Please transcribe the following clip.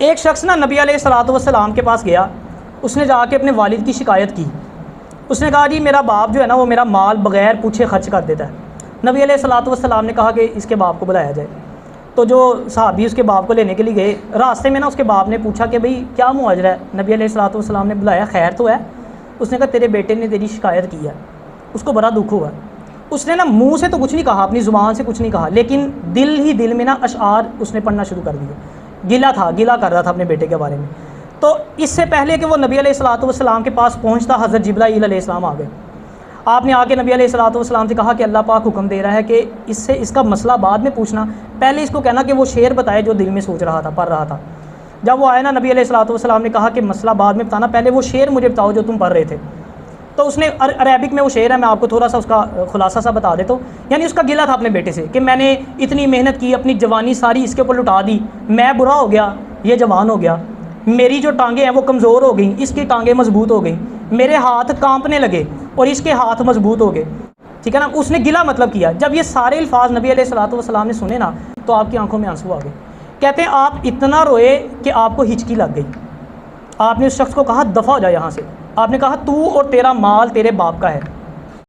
एक शख्स ना नबी अलैहिस्सलाम के पास गया, उसने जाके अपने वालिद की शिकायत की। उसने कहा जी मेरा बाप जो है ना वो मेरा माल बग़ैर पूछे खर्च कर देता है। नबी अलैहिस्सलाम ने कहा कि इसके बाप को बुलाया जाए। तो जो सहाबी उसके बाप को लेने के लिए गए, रास्ते में ना उसके बाप ने पूछा कि भाई क्या मुआजरा है। नबी अलैहिस्सलाम ने बुलाया, खैर तो है। उसने कहा तेरे बेटे ने तेरी शिकायत की है। उसको बड़ा दुख हुआ। उसने ना मुंह से तो कुछ नहीं कहा, अपनी ज़ुबान से कुछ नहीं कहा, लेकिन दिल ही दिल में ना अशआर उसने पढ़ना शुरू कर दिया। गिला कर रहा था अपने बेटे के बारे में। तो इससे पहले कि वो नबी अलैहिस्सलाम के पास पहुंचता, हज़रत जिब्राईल अलैहिस्सलाम आ गए। आपने आके नबी अलैहिस्सलाम से कहा कि अल्लाह पाक हुक्म दे रहा है कि इससे इसका मसला बाद में पूछना, पहले इसको कहना कि वो शेर बताए जो दिल में सोच रहा था, पढ़ रहा था। जब वो आया ना, नबी अलैहिस्सलाम ने कहा कि मसला बाद में बताना, पहले वो शेर मुझे बताओ जो तुम पढ़ रहे थे। तो उसने अरबिक में वो शेर है, मैं आपको थोड़ा सा उसका खुलासा सा बता देता हूँ। यानी उसका गिला था अपने बेटे से कि मैंने इतनी मेहनत की, अपनी जवानी सारी इसके ऊपर लुटा दी, मैं बुरा हो गया, ये जवान हो गया, मेरी जो टांगें हैं वो कमज़ोर हो गई, इसकी टांगें मजबूत हो गई, मेरे हाथ कांपने लगे और इसके हाथ मजबूत हो गए। ठीक है ना, उसने गिला मतलब किया। जब ये सारे अल्फाज नबी अलैहिस्सलाम ने सुने ना, तो आपकी आंखों में आंसू आ गए। कहते हैं आप इतना रोए कि आपको हिचकी लग गई। आपने उस शख्स को कहा दफ़ा हो जाए यहाँ से। आपने कहा तू और तेरा माल तेरे बाप का है,